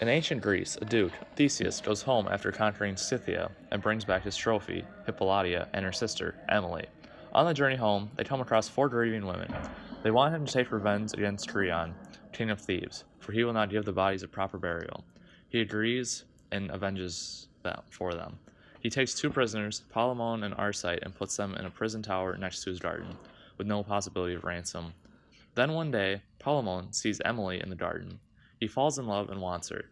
In ancient Greece, a duke, Theseus, goes home after conquering Scythia and brings back his trophy, Hippolyta, and her sister, Emily. On the journey home, they come across four grieving women. They want him to take revenge against Creon, king of Thebes, for he will not give the bodies a proper burial. He agrees and avenges them for them. He takes two prisoners, Palamon and Arcite, and puts them in a prison tower next to his garden, with no possibility of ransom. Then one day, Palamon sees Emily in the garden. He falls in love and wants her.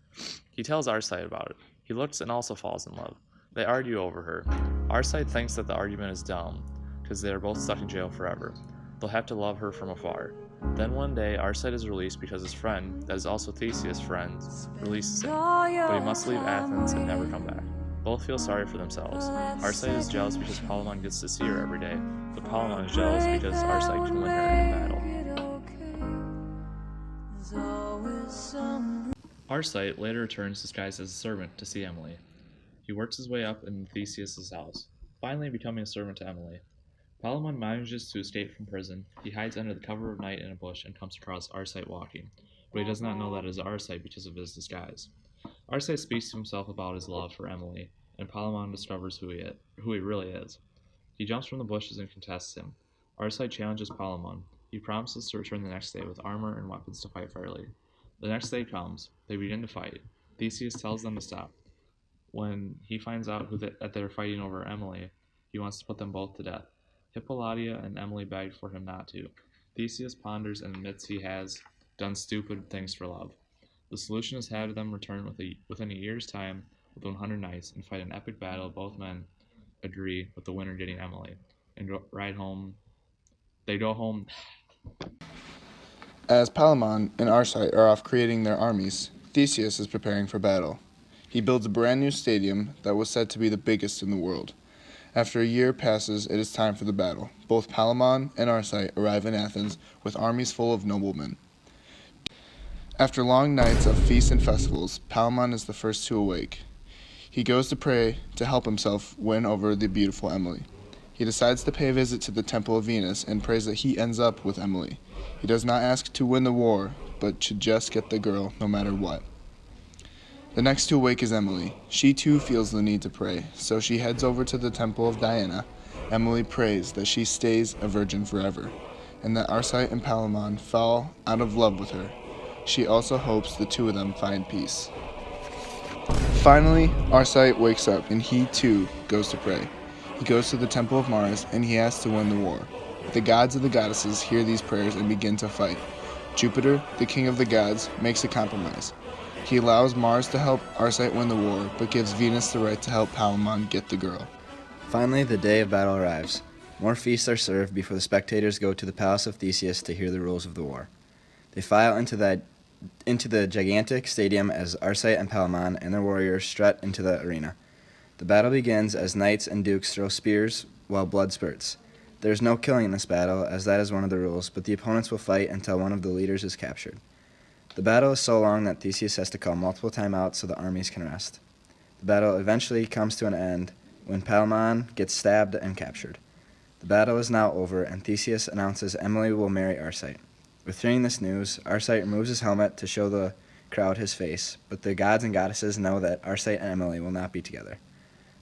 He tells Arcite about it. He looks and also falls in love. They argue over her. Arcite thinks that the argument is dumb, because they are both stuck in jail forever. They'll have to love her from afar. Then one day, Arcite is released because his friend, that is also Theseus' friend, releases him, but he must leave Athens and never come back. Both feel sorry for themselves. Arcite is jealous because Palamon gets to see her every day, but Palamon is jealous because Arcite can win her in battle. Arcite later returns disguised as a servant to see Emily. He works his way up in Theseus' house, finally becoming a servant to Emily. Palamon manages to escape from prison. He hides under the cover of night in a bush and comes across Arcite walking, but he does not know that it is Arcite because of his disguise. Arcite speaks to himself about his love for Emily, and Palamon discovers who he really is. He jumps from the bushes and contests him. Arcite challenges Palamon. He promises to return the next day with armor and weapons to fight fairly. The next day comes. They begin to fight. Theseus tells them to stop. When he finds out that they're fighting over Emily, he wants to put them both to death. Hippolyta and Emily beg for him not to. Theseus ponders and admits he has done stupid things for love. The solution is have them return within a year's time with 100 knights and fight an epic battle. Both men agree, with the winner getting Emily, and ride home. They go home. As Palamon and Arcite are off creating their armies, Theseus is preparing for battle. He builds a brand new stadium that was said to be the biggest in the world. After a year passes, it is time for the battle. Both Palamon and Arcite arrive in Athens with armies full of noblemen. After long nights of feasts and festivals, Palamon is the first to awake. He goes to pray to help himself win over the beautiful Emily. He decides to pay a visit to the Temple of Venus and prays that he ends up with Emily. He does not ask to win the war, but to just get the girl no matter what. The next to awake is Emily. She too feels the need to pray, so she heads over to the Temple of Diana. Emily prays that she stays a virgin forever, and that Arcite and Palamon fall out of love with her. She also hopes the two of them find peace. Finally, Arcite wakes up, and he too goes to pray. He goes to the Temple of Mars, and he asks to win the war. The gods and the goddesses hear these prayers and begin to fight. Jupiter, the king of the gods, makes a compromise. He allows Mars to help Arcite win the war, but gives Venus the right to help Palamon get the girl. Finally, the day of battle arrives. More feasts are served before the spectators go to the palace of Theseus to hear the rules of the war. They file into the gigantic stadium as Arcite and Palamon and their warriors strut into the arena. The battle begins as knights and dukes throw spears while blood spurts. There is no killing in this battle, as that is one of the rules, but the opponents will fight until one of the leaders is captured. The battle is so long that Theseus has to call multiple timeouts so the armies can rest. The battle eventually comes to an end when Palamon gets stabbed and captured. The battle is now over, and Theseus announces Emily will marry Arcite. With hearing this news, Arcite removes his helmet to show the crowd his face, but the gods and goddesses know that Arcite and Emily will not be together.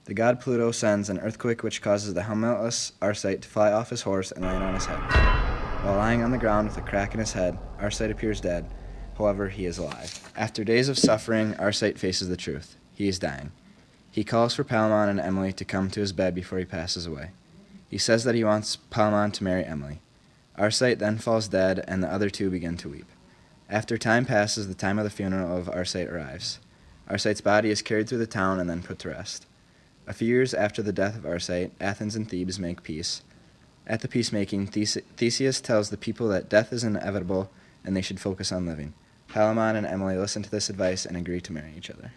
The god Pluto sends an earthquake which causes the helmetless Arcite to fly off his horse and land on his head. While lying on the ground with a crack in his head, Arcite appears dead. However, he is alive. After days of suffering, Arcite faces the truth. He is dying. He calls for Palamon and Emily to come to his bed before he passes away. He says that he wants Palamon to marry Emily. Arcite then falls dead, and the other two begin to weep. After time passes, the time of the funeral of Arcite arrives. Arcite's body is carried through the town and then put to rest. A few years after the death of Arcite, Athens and Thebes make peace. At the peacemaking, Theseus tells the people that death is inevitable and they should focus on living. Palamon and Emily listen to this advice and agree to marry each other.